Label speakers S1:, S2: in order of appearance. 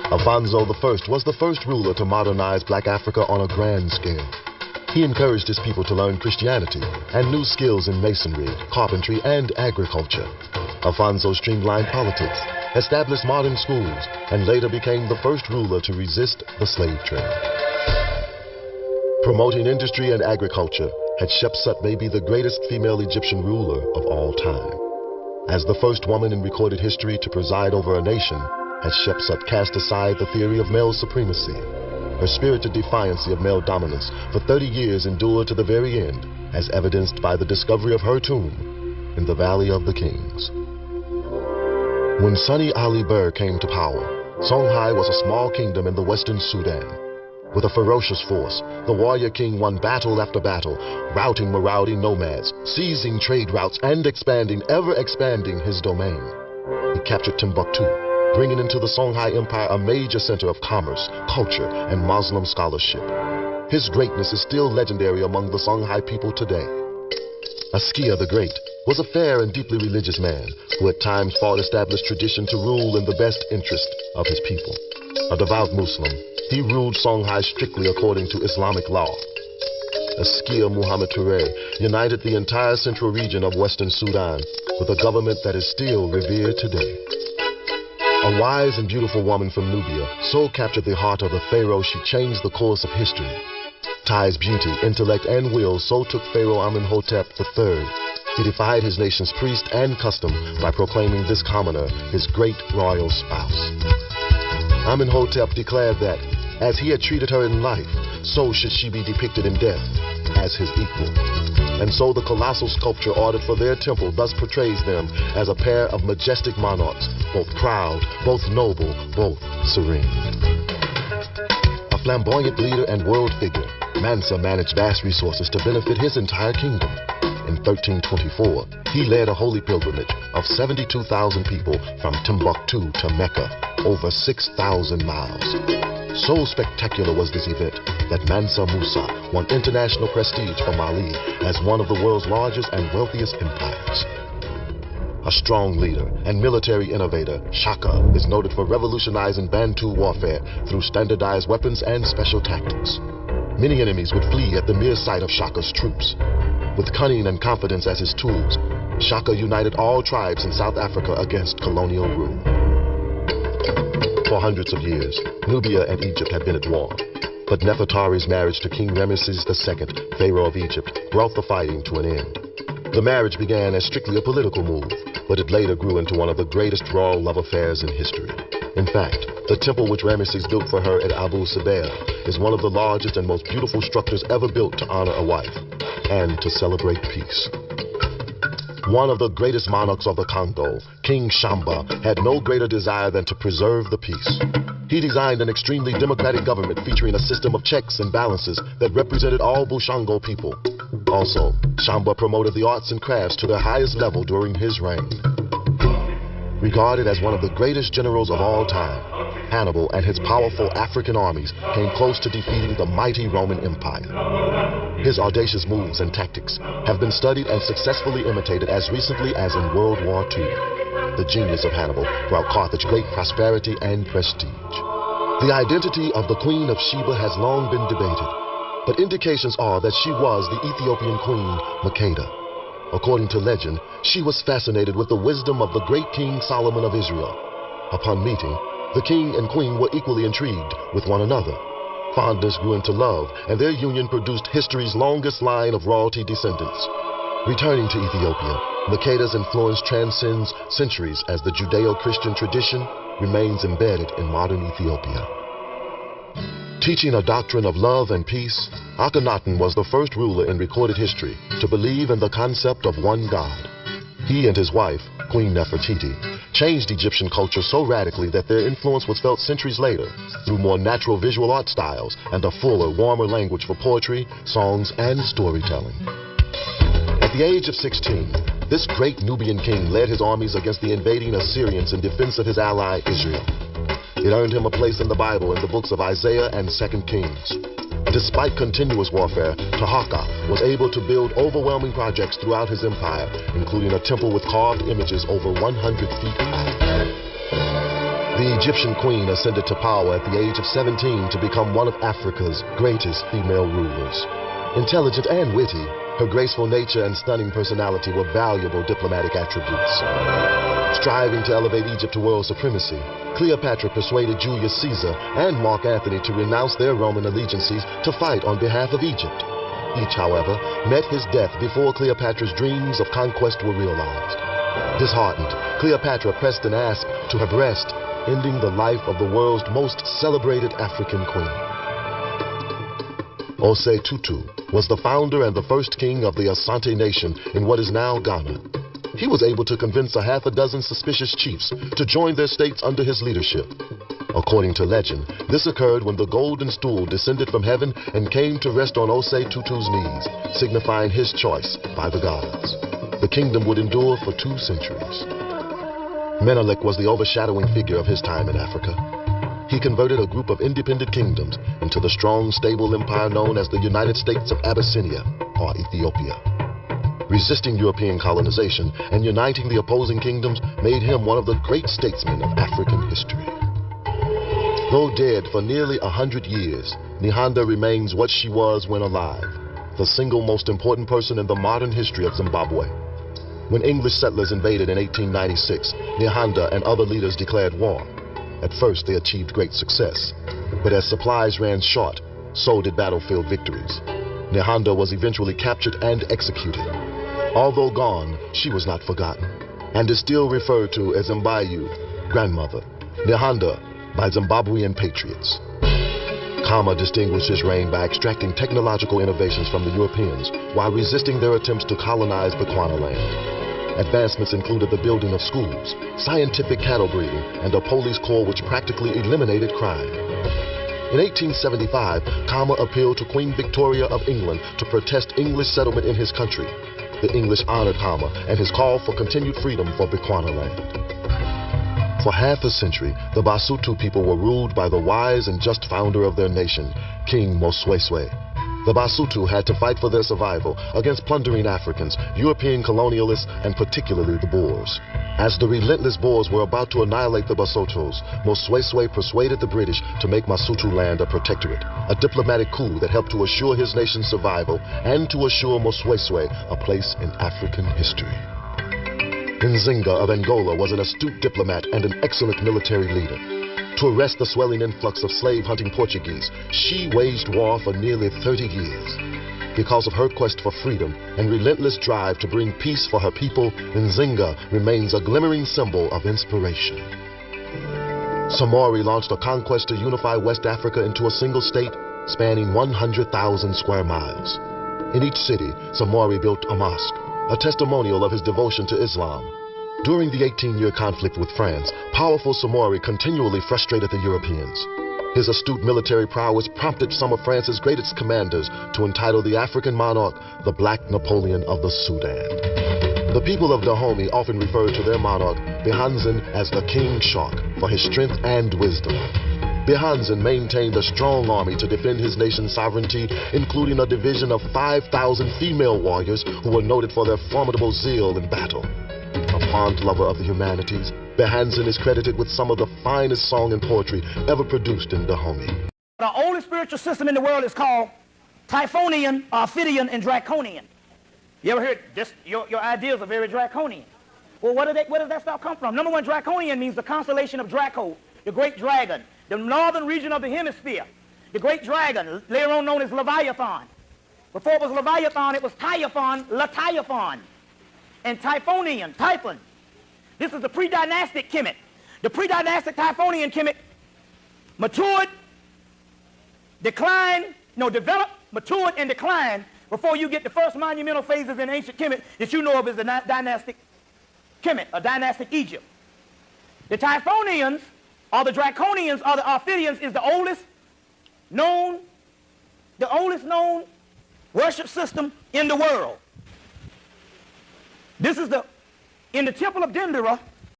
S1: Alfonso I was the first ruler to modernize Black Africa on a grand scale. He encouraged his people to learn Christianity and new skills in masonry, carpentry, and agriculture. Alfonso streamlined politics, established modern schools, and later became the first ruler to resist the slave trade. Promoting industry and agriculture, Hatshepsut may be the greatest female Egyptian ruler of all time. As the first woman in recorded history to preside over a nation, Hatshepsut cast aside the theory of male supremacy. Her spirited defiance of male dominance for 30 years endured to the very end, as evidenced by the discovery of her tomb in the Valley of the Kings. When Sani Ali Burr came to power, Songhai was a small kingdom in the western Sudan. With a ferocious force, the warrior king won battle after battle, routing marauding nomads, seizing trade routes, and ever expanding his domain. He captured Timbuktu, bringing into the Songhai Empire a major center of commerce, culture, and Muslim scholarship. His greatness is still legendary among the Songhai people today. Askia the Great was a fair and deeply religious man who at times fought established tradition to rule in the best interest of his people. A devout Muslim, he ruled Songhai strictly according to Islamic law. Askia Muhammad Touré united the entire central region of western Sudan with a government that is still revered today. A wise and beautiful woman from Nubia so captured the heart of the pharaoh she changed the course of history. Tai's beauty, intellect, and will so took Pharaoh Amenhotep III. He defied his nation's priest and custom by proclaiming this commoner his great royal spouse. Amenhotep declared that, as he had treated her in life, so should she be depicted in death as his equal. And so the colossal sculpture ordered for their temple thus portrays them as a pair of majestic monarchs, both proud, both noble, both serene. A flamboyant leader and world figure, Mansa managed vast resources to benefit his entire kingdom. In 1324, he led a holy pilgrimage of 72,000 people from Timbuktu to Mecca, over 6,000 miles. So spectacular was this event that Mansa Musa won international prestige for Mali as one of the world's largest and wealthiest empires. A strong leader and military innovator, Shaka is noted for revolutionizing Bantu warfare through standardized weapons and special tactics. Many enemies would flee at the mere sight of Shaka's troops. With cunning and confidence as his tools, Shaka united all tribes in South Africa against colonial rule. For hundreds of years, Nubia and Egypt had been at war. But Nefertari's marriage to King Ramesses II, Pharaoh of Egypt, brought the fighting to an end. The marriage began as strictly a political move, but it later grew into one of the greatest royal love affairs in history. In fact, the temple which Ramesses built for her at Abu Simbel is one of the largest and most beautiful structures ever built to honor a wife and to celebrate peace. One of the greatest monarchs of the Congo, King Shamba, had no greater desire than to preserve the peace. He designed an extremely democratic government featuring a system of checks and balances that represented all Bushango people. Also, Shamba promoted the arts and crafts to their highest level during his reign. Regarded as one of the greatest generals of all time, Hannibal and his powerful African armies came close to defeating the mighty Roman Empire. His audacious moves and tactics have been studied and successfully imitated as recently as in World War II. The genius of Hannibal brought Carthage great prosperity and prestige. The identity of the Queen of Sheba has long been debated, but indications are that she was the Ethiopian queen, Makeda. According to legend, she was fascinated with the wisdom of the great King Solomon of Israel. Upon meeting, the king and queen were equally intrigued with one another. Fondness grew into love, and their union produced history's longest line of royalty descendants. Returning to Ethiopia, Makeda's influence transcends centuries as the Judeo-Christian tradition remains embedded in modern Ethiopia. Teaching a doctrine of love and peace, Akhenaten was the first ruler in recorded history to believe in the concept of one God. He and his wife, Queen Nefertiti, changed Egyptian culture so radically that their influence was felt centuries later through more natural visual art styles and a fuller, warmer language for poetry, songs, and storytelling. At the age of 16, this great Nubian king led his armies against the invading Assyrians in defense of his ally Israel. It earned him a place in the Bible in the books of Isaiah and 2 Kings. Despite continuous warfare, Taharqa was able to build overwhelming projects throughout his empire, including a temple with carved images over 100 feet high. The Egyptian queen ascended to power at the age of 17 to become one of Africa's greatest female rulers. Intelligent and witty, her graceful nature and stunning personality were valuable diplomatic attributes. Striving to elevate Egypt to world supremacy, Cleopatra persuaded Julius Caesar and Mark Antony to renounce their Roman allegiances to fight on behalf of Egypt. Each, however, met his death before Cleopatra's dreams of conquest were realized. Disheartened, Cleopatra pressed an asp to her breast, ending the life of the world's most celebrated African queen. Osei Tutu was the founder and the first king of the Asante nation in what is now Ghana. He was able to convince a half a dozen suspicious chiefs to join their states under his leadership. According to legend, this occurred when the golden stool descended from heaven and came to rest on Osei Tutu's knees, signifying his choice by the gods. The kingdom would endure for 2 centuries. Menelik was the overshadowing figure of his time in Africa. He converted a group of independent kingdoms into the strong, stable empire known as the United States of Abyssinia, or Ethiopia. Resisting European colonization and uniting the opposing kingdoms made him one of the great statesmen of African history. Though dead for nearly 100 years, Nyanda remains what she was when alive, the single most important person in the modern history of Zimbabwe. When English settlers invaded in 1896, Nyanda and other leaders declared war. At first, they achieved great success, but as supplies ran short, so did battlefield victories. Nyanda was eventually captured and executed. Although gone, she was not forgotten, and is still referred to as Mbayu, grandmother, Nyanda, by Zimbabwean patriots. Khama distinguished his reign by extracting technological innovations from the Europeans while resisting their attempts to colonize Bechuanaland. Advancements included the building of schools, scientific cattle breeding, and a police corps which practically eliminated crime. In 1875, Khama appealed to Queen Victoria of England to protest English settlement in his country. The English honored Khama and his call for continued freedom for Bechuanaland. For half a century, the Basotho people were ruled by the wise and just founder of their nation, King Mosweswe. The Basotho had to fight for their survival against plundering Africans, European colonialists, and particularly the Boers. As the relentless Boers were about to annihilate the Basothos, Mosweswe persuaded the British to make Basotho land a protectorate, a diplomatic coup that helped to assure his nation's survival and to assure Mosweswe a place in African history. Nzinga of Angola was an astute diplomat and an excellent military leader. To arrest the swelling influx of slave-hunting Portuguese, she waged war for nearly 30 years. Because of her quest for freedom and relentless drive to bring peace for her people, Nzinga remains a glimmering symbol of inspiration. Samori launched a conquest to unify West Africa into a single state, spanning 100,000 square miles. In each city, Samori built a mosque, a testimonial of his devotion to Islam. During the 18-year conflict with France, powerful Samori continually frustrated the Europeans. His astute military prowess prompted some of France's greatest commanders to entitle the African monarch the Black Napoleon of the Sudan. The people of Dahomey often referred to their monarch, Behanzin, as the King Shark for his strength and wisdom. Behanzin maintained a strong army to defend his nation's sovereignty, including a division of 5,000 female warriors who were noted for their formidable zeal in battle. A fond lover of the humanities, Behanzin is credited with some of the finest song and poetry ever produced in Dahomey.
S2: The oldest spiritual system in the world is called Typhonian, Ophidian, and Draconian. You ever heard this? Your ideas are very draconian. Well, where does that stuff come from? Number one, Draconian means the constellation of Draco, the great dragon, the northern region of the hemisphere. The great dragon, later on known as Leviathan. Before it was Leviathan, it was Typhon, Latiaphon. And Typhonian, Typhon. This is the pre-dynastic Kemet. The pre-dynastic Typhonian Kemet matured, developed, matured, and declined before you get the first monumental phases in ancient Kemet that you know of as the dynastic Kemet, or dynastic Egypt. The Typhonians, or the Draconians, or the Ophidians is the oldest known worship system in the world. This is in the temple of Dendera,